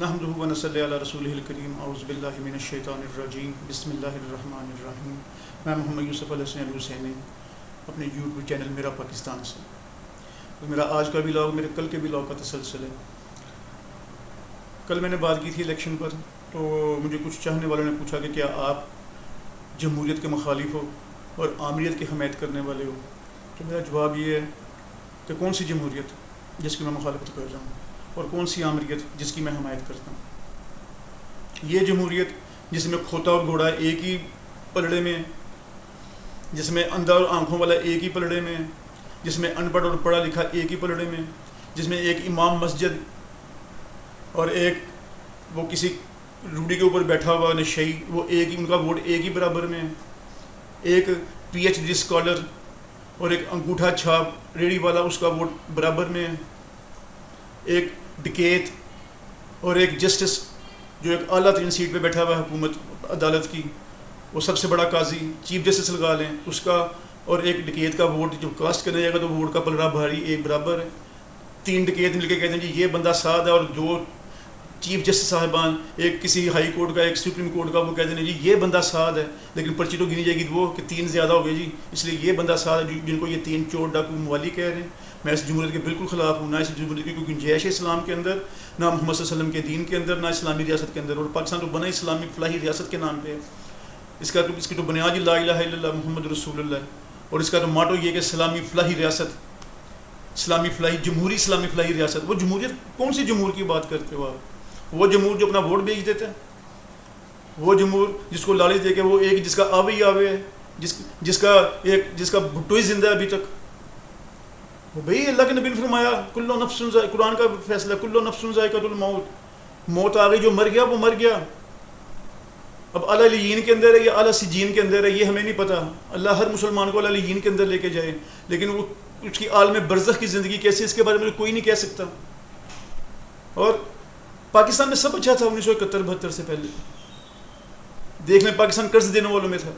نحمدہ و نصلی علی رسولہ الکریم اعوذ باللہ من الشیطان الرجیم بسم اللہ الرحمن الرحیم. میں محمد یوسف علیہ الحسینی اپنے یوٹیوب چینل میرا پاکستان سے. میرا آج کا ولاگ میرے کل کے ولاگ کا تسلسل ہے. کل میں نے بات کی تھی الیکشن پر، تو مجھے کچھ چاہنے والوں نے پوچھا کہ کیا آپ جمہوریت کے مخالف ہو اور آمریت کی حمایت کرنے والے ہو. تو میرا جواب یہ ہے کہ کون سی جمہوریت جس کی میں مخالفت کر رہا ہوں اور کون سی آمریت جس کی میں حمایت کرتا ہوں. یہ جمہوریت جس میں کھوتا اور گھوڑا ایک ہی پلڑے میں، جس میں اندھا اور آنکھوں والا ایک ہی پلڑے میں، جس میں ان پڑھ اور پڑھا لکھا ایک ہی پلڑے میں، جس میں ایک امام مسجد اور ایک وہ کسی روڑی کے اوپر بیٹھا ہوا نشئی، وہ ایک ہی، ان کا ووٹ ایک ہی برابر میں، ایک پی ایچ ڈی اسکالر اور ایک انگوٹھا چھاپ ریڑھی والا اس کا ووٹ برابر میں، ایک ڈکیت اور ایک جسٹس جو ایک اعلیٰ ترین سیٹ پہ بیٹھا ہوا ہے حکومت عدالت کی، وہ سب سے بڑا قاضی چیف جسٹس لگا لیں اس کا، اور ایک ڈکیت کا ووٹ جو کاسٹ کرنے جائے گا تو ووٹ کا پلڑا بھاری ایک برابر ہے. 3 ڈکیت مل کے کہتے ہیں جی یہ بندہ ساتھ ہے، اور 2 چیف جسٹس صاحبان، ایک کسی ہائی کورٹ کا ایک سپریم کورٹ کا، وہ کہتے ہیں جی یہ بندہ ساتھ ہے، لیکن پرچی تو گنی جائے گی وہ کہ 3 زیادہ ہو گئے جی، اس لیے یہ بندہ ساتھ ہے، جن کو یہ 3 چور ڈاکو موالی کہہ رہے ہیں. میں اس جمہوریت کے بالکل خلاف ہوں، نہ اس جمہوریت کی کوئی گنجائش ہے اسلام کے اندر، نہ محمد صلی اللہ علیہ وسلم کے دین کے اندر، نہ اسلامی ریاست کے اندر. اور پاکستان تو بنا اسلامی فلاحی ریاست کے نام پہ، اس کی تو بنیاد ہی لا الہ الا اللہ محمد رسول اللہ، اور اس کا تو ماٹو یہ کہ اسلامی فلاحی ریاست، اسلامی فلاحی جمہوری، اسلامی فلاحی ریاست. وہ جمہوریت کون سی جمہور کی بات کرتے ہو آپ؟ وہ جمہور جو اپنا ووٹ بیچ دیتے ہیں، وہ جمہور جس کو لالچ دے کے وہ ایک جس کا آوے ہی آوے ہے، جس کا بھٹو ہی زندہ ہے ابھی تک. وہ بھئی اللہ کے نبی نے فرمایا کلو نفس ذائقہ، قرآن کا فیصلہ کلو نفس ذائقۃ الموت، موت آ گئی، جو مر گیا وہ مر گیا. اب اعلیٰ علیین کے اندر ہے یا اعلیٰ سجین کے اندر ہے یہ ہمیں نہیں پتہ. اللہ ہر مسلمان کو اعلیٰ علیین کے اندر لے کے جائے، لیکن وہ اس کی عالم برزخ کی زندگی کیسی، اس کے بارے میں کوئی نہیں کہہ سکتا. اور پاکستان میں سب اچھا تھا 1971-72 سے پہلے. دیکھ لیں پاکستان قرض دینے والوں میں تھا.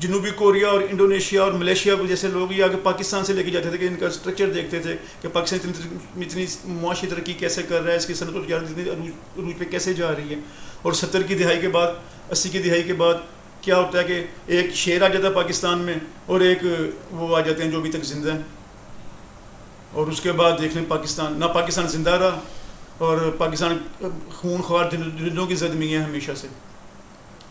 جنوبی کوریا اور انڈونیشیا اور ملیشیا جیسے لوگ یہ آگے پاکستان سے لے کے جاتے تھے کہ ان کا اسٹرکچر دیکھتے تھے کہ پاکستان اتنی معاشی ترقی کیسے کر رہا ہے، اس کی صنعت و تجارت اتنی عروج پہ کیسے جا رہی ہے. اور 70 کی دہائی کے بعد، 80 کی دہائی کے بعد کیا ہوتا ہے کہ ایک شیر آ جاتا ہے پاکستان میں اور ایک وہ آ جاتے ہیں جو ابھی تک زندہ ہیں. اور اس کے بعد دیکھ لیں پاکستان، نہ پاکستان زندہ رہا، اور پاکستان خون خوار درندوں کی زد میں ہے ہمیشہ سے.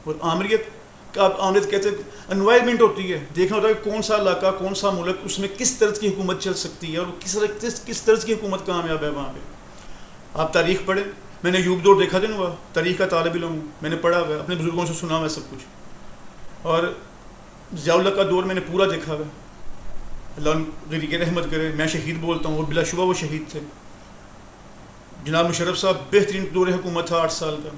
اور آمریت کا آپ آمریت کہتے ہیں انوائرمنٹ ہوتی ہے، دیکھنا ہوتا ہے کہ کون سا علاقہ، کون سا ملک، اس میں کس طرز کی حکومت چل سکتی ہے اور کس طرز کی حکومت کامیاب ہے وہاں پہ. آپ تاریخ پڑھیں، میں نے یوگ دور دیکھا دن ہوا، تاریخ کا طالب علم ہوں، میں نے پڑھا ہوا ہے، اپنے بزرگوں سے سنا ہوا ہے سب کچھ. اور ضیاء اللہ کا دور میں نے پورا دیکھا ہوا ہے، اللہ غری کی رحمت کرے. میں شہید بولتا ہوں اور بلا شبہ وہ شہید تھے. جناب مشرف صاحب بہترین دور حکومت تھا 8 سال کا.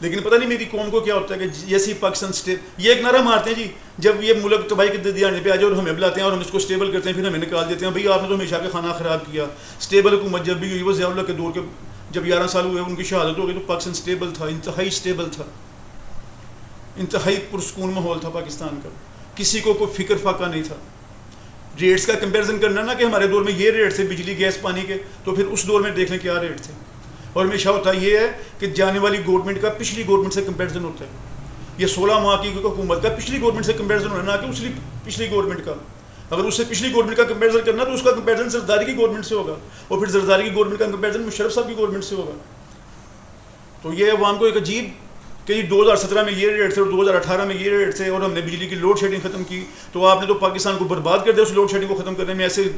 لیکن پتہ نہیں میری قوم کو کیا ہوتا ہے کہ جیسے ہی پاکستان یہ ایک نعرہ مارتے ہیں جی جب یہ ملک تباہی کے دیانے پہ آ جائے اور ہمیں بلاتے ہیں اور ہم اس کو اسٹیبل کرتے ہیں، پھر ہمیں نکال دیتے ہیں. بھئی آپ نے تو ہمیشہ کا کھانا خراب کیا. اسٹیبل حکومت جب بھی ہوئی وہ ضیاء اللہ کے دور کے جب 11 سال ہوئے ان کی شہادت ہو گئی تو پاکستان اسٹیبل تھا، انتہائی اسٹیبل تھا، انتہائی پرسکون ماحول تھا پاکستان کا. کسی کو کوئی فکر فاقہ نہیں تھا. ریٹس کا کمپیریزن کرنا نا کہ ہمارے دور میں یہ ریٹ تھے بجلی گیس پانی کے، تو پھر اس دور میں دیکھ لیں کیا ریٹ تھے. اور ہمیشہ ہوتا یہ ہے کہ جانے والی گورنمنٹ کا پچھلی گورنمنٹ سے کمپیریزن ہوتا ہے. یہ 16 ماہ کی حکومت کا پچھلی گورنمنٹ سے کمپیریزن ہونا، نہ کہ پچھلی گورنمنٹ کا. اگر اس سے پچھلی گورنمنٹ کا کمپیریزن کرنا تو اس کا کمپیریزن زرداری کی گورنمنٹ سے ہوگا، اور پھر زرداری کی گورنمنٹ کا کمپیریزن مشرف صاحب کی گورنمنٹ سے ہوگا. تو یہ عوام کو ایک عجیب کہ 2017 میں یہ ریٹ تھے اور 2018 میں یہ ریٹ تھے، اور ہم نے بجلی کی لوڈ شیڈنگ ختم کی. تو آپ نے تو پاکستان کو برباد کر دیا اس لوڈ شیڈنگ کو ختم کرنے میں. ایسے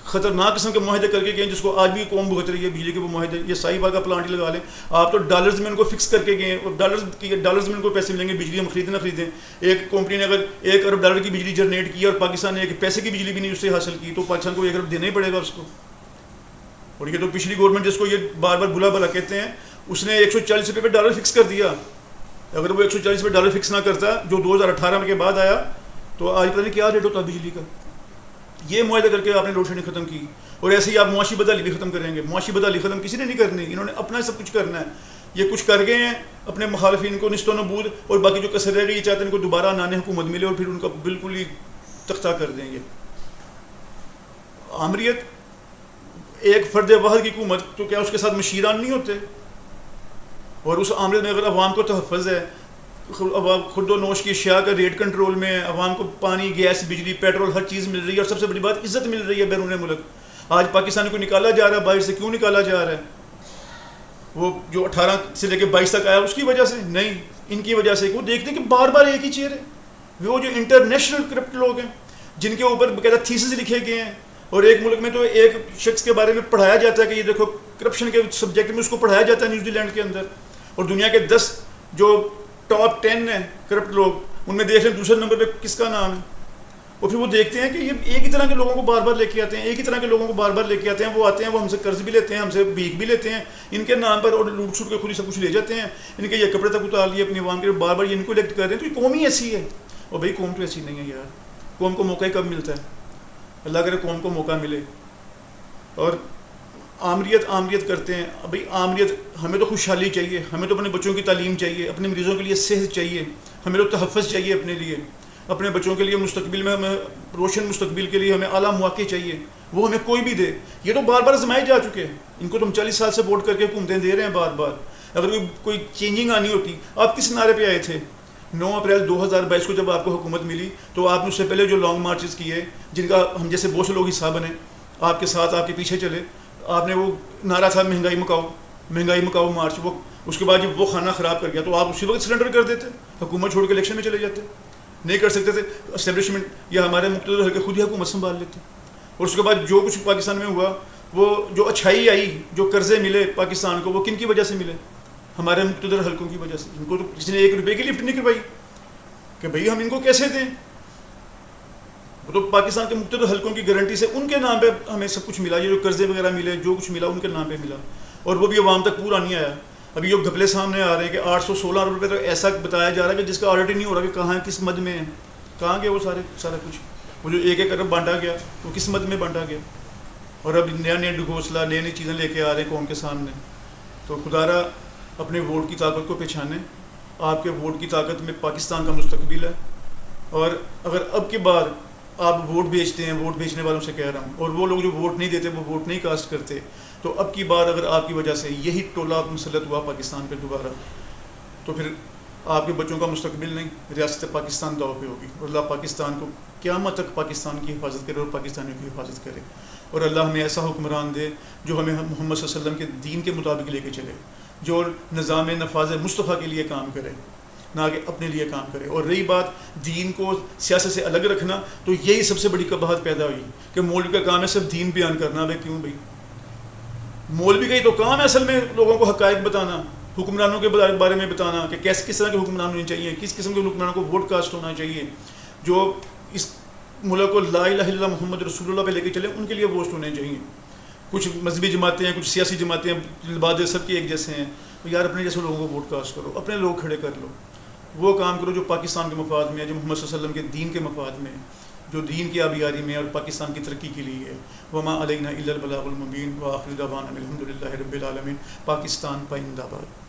خطرناک قسم کے معاہدے کر کے گئے جس کو آج بھی قوم بھگت رہی ہے بجلی کے وہ معاہدے. یہ سائی باغ کا پلانٹ ہی لگا لیں آپ، تو ڈالرز میں ان کو فکس کر کے گئے، اور ڈالرز میں ان کو پیسے ملیں گے. بجلی ہم خریدیں نہ خریدیں، ایک کمپنی نے اگر 1 ارب ڈالر کی بجلی جنریٹ کی اور پاکستان نے 1 پیسے کی بجلی بھی نہیں اس سے حاصل کی، تو پاکستان کو 1 ارب دینا ہی پڑے گا اس کو. اور یہ تو پچھلی گورنمنٹ جس کو یہ بار بار بلا بلا کہتے ہیں، اس نے 140 روپے پہ ڈالر فکس کر دیا. اگر وہ 140 روپے ڈالر فکس نہ کرتا جو 2018 کے بعد آیا، تو آج پتہ نہیں کیا ریٹ ہوتا بجلی کا. یہ معاہدہ کر کے آپ نے لوڈ شیڈنگ ختم کی. اور ایسے ہی آپ معاشی بدحالی بھی ختم کریں گے. معاشی بدحالی ختم کسی نے نہیں کرنی، انہوں نے اپنا سب کچھ کرنا ہے. یہ کچھ کر گئے ہیں اپنے مخالفین کو نست و نبود، اور باقی جو کسر رہ گئی یہ چاہتے ہیں ان کو دوبارہ نان حکومت ملے اور پھر ان کا بالکل ہی تختہ کر دیں گے. آمریت ایک فرد واحد کی حکومت، تو کیا اس کے ساتھ مشیران نہیں ہوتے؟ اور اس آمریت میں اگر عوام کو تحفظ ہے، خود و نوش کی اشیاء کا ریٹ کنٹرول میں ہے، عوام کو پانی، گیس، بجلی، پیٹرول ہر چیز مل رہی ہے، اور سب سے بڑی بات عزت مل رہی ہے بیرون ملک. آج پاکستان کو نکالا جا رہا ہے باہر سے، کیوں نکالا جا رہا ہے؟ وہ جو 18 سے لے کے 22 تک آیا اس کی وجہ سے نہیں، ان کی وجہ سے. وہ دیکھتے ہیں کہ بار بار ایک ہی چیز ہے. وہ جو انٹرنیشنل کرپٹ لوگ ہیں جن کے اوپر باقاعدہ تھیسز لکھے گئے ہیں، اور ایک ملک میں تو ایک شخص کے بارے میں پڑھایا جاتا ہے کہ یہ دیکھو کرپشن کے سبجیکٹ میں اس کو پڑھایا جاتا ہے نیوزی لینڈ کے اندر، اور دنیا کے 10 جو ٹاپ 10 ہیں کرپٹ لوگ، ان میں دیکھ لیں دوسرے نمبر پہ کس کا نام ہے. اور پھر وہ دیکھتے ہیں کہ یہ ایک ہی طرح کے لوگوں کو بار بار لے کے آتے ہیں، ایک ہی طرح کے لوگوں کو بار بار لے کے آتے ہیں. وہ آتے ہیں، وہ ہم سے قرض بھی لیتے ہیں، ہم سے بھیک بھی لیتے ہیں ان کے نام پر، اور لوٹ چھوٹ کے خود ہی سب کچھ لے جاتے ہیں. ان کے یہ کپڑے تک اتار لیے اپنی عوام کے، بار بار یہ ان کو الیکٹ کر رہے ہیں. تو یہ قوم ہی ایسی ہے. اور بھائی قوم تو ایسی نہیں ہے یار. قوم کو موقع ہی کب ملتا ہے؟ اللہ کرے قوم کو موقع ملے. اور آمریت کرتے ہیں. بھائی آمریت، ہمیں تو خوشحالی چاہیے، ہمیں تو اپنے بچوں کی تعلیم چاہیے، اپنے مریضوں کے لیے صحت چاہیے، ہمیں تو تحفظ چاہیے اپنے لیے، اپنے بچوں کے لیے مستقبل میں ہمیں روشن مستقبل کے لیے ہمیں اعلیٰ مواقع چاہیے. وہ ہمیں کوئی بھی دے. یہ تو بار بار آزمائے جا چکے ہیں. ان کو تو ہم 40 سال سے ووٹ کر کے حکومتیں دے رہے ہیں بار بار. اگر کوئی چینجنگ آنی ہوتی، آپ کس نعرے پہ آئے تھے 9 اپریل 2022 کو جب آپ کو حکومت ملی؟ تو آپ نے اس سے پہلے جو لانگ مارچز کیے، جن کا ہم جیسے بہت سے لوگ حصہ بنے، آپ کے ساتھ آپ کے پیچھے چلے. آپ نے وہ نعرہ تھا مہنگائی مکاؤ مارچ، وہ اس کے بعد جب وہ کھانا خراب کر گیا تو آپ اسی وقت سرنڈر کر دیتے، حکومت چھوڑ کے الیکشن میں چلے جاتے. نہیں کر سکتے تھے اسٹیبلشمنٹ یا ہمارے مقتدر حلقے خود ہی حکومت سنبھال لیتے. اور اس کے بعد جو کچھ پاکستان میں ہوا، وہ جو اچھائی آئی، جو قرضے ملے پاکستان کو، وہ کن کی وجہ سے ملے؟ ہمارے مقتدر حلقوں کی وجہ سے. ان کو تو کسی نے 1 روپے کی لفٹ نہیں کروائی کہ بھئی ہم ان کو کیسے دیں. وہ تو پاکستان کے مقتدر حلقوں کی گارنٹی سے ان کے نام پہ ہمیں سب کچھ ملا. یہ جو قرضے وغیرہ ملے، جو کچھ ملا ان کے نام پہ ملا، اور وہ بھی عوام تک پورا نہیں آیا. ابھی جو گھپلے سامنے آ رہے ہیں کہ 816 روپے تو ایسا بتایا جا رہا ہے کہ جس کا آڈٹ نہیں ہو رہا کہ کہاں کس مد میں ہے، کہاں گیا وہ سارا کچھ. وہ جو 1 ارب بانٹا گیا وہ کس مد میں بانٹا گیا. اور اب نیا ڈھگوسلہ، نئی چیزیں لے کے آ رہے ہیں قوم کے سامنے. تو خدارا اپنے ووٹ کی طاقت کو پہچانے. آپ کے ووٹ کی طاقت میں پاکستان کا مستقبل ہے. اور اگر اب کی بار آپ ووٹ بیچتے ہیں، ووٹ بیچنے والوں سے کہہ رہا ہوں، اور وہ لوگ جو ووٹ نہیں دیتے، وہ ووٹ نہیں کاسٹ کرتے، تو اب کی بار اگر آپ کی وجہ سے یہی ٹولہ مسلط ہوا پاکستان پہ دوبارہ، تو پھر آپ کے بچوں کا مستقبل نہیں، ریاست پاکستان داؤ پہ ہوگی. اور اللہ پاکستان کو قیامت تک پاکستان کی حفاظت کرے اور پاکستانیوں کی حفاظت کرے. اور اللہ ہمیں ایسا حکمران دے جو ہمیں محمد صلی اللہ علیہ وسلم کے دین کے مطابق لے کے چلے، جو نظام نفاذ مصطفیٰ کے لیے کام کرے، نہ کہ اپنے لیے کام کرے. اور رہی بات دین کو سیاست سے الگ رکھنا، تو یہی سب سے بڑی قباحت پیدا ہوئی کہ مولوی کا کام ہے صرف دین بیان کرنا. بھائی کیوں بھائی؟ مولوی کا ہی تو کام ہے اصل میں لوگوں کو حقائق بتانا، حکمرانوں کے بارے میں بتانا کہ کس طرح کے حکمران ہونے چاہیے، کس قسم کے حکمرانوں کو ووٹ کاسٹ ہونا چاہیے، جو اس ملک کو لا الہ الا اللہ محمد رسول اللہ پہ لے کے چلے، ان کے لیے ووٹ ہونے چاہیے. کچھ مذہبی جماعتیں ہیں، کچھ سیاسی جماعتیں ہیں، لبادے سب کے ایک جیسے ہیں. تو یار اپنے جیسے لوگوں کو ووٹ کاسٹ کرو، اپنے لوگ کھڑے کر لو، وہ کام کرو جو پاکستان کے مفاد میں ہے، جو محمد صلی اللہ علیہ وسلم کے دین کے مفاد میں ہے، جو دین کی آبیاری میں اور پاکستان کی ترقی کے لیے ہے. وما علینا الا البلاغ المبین. وآخر دعوانا الحمد للہ رب العالمین. پاکستان پائندہ باد.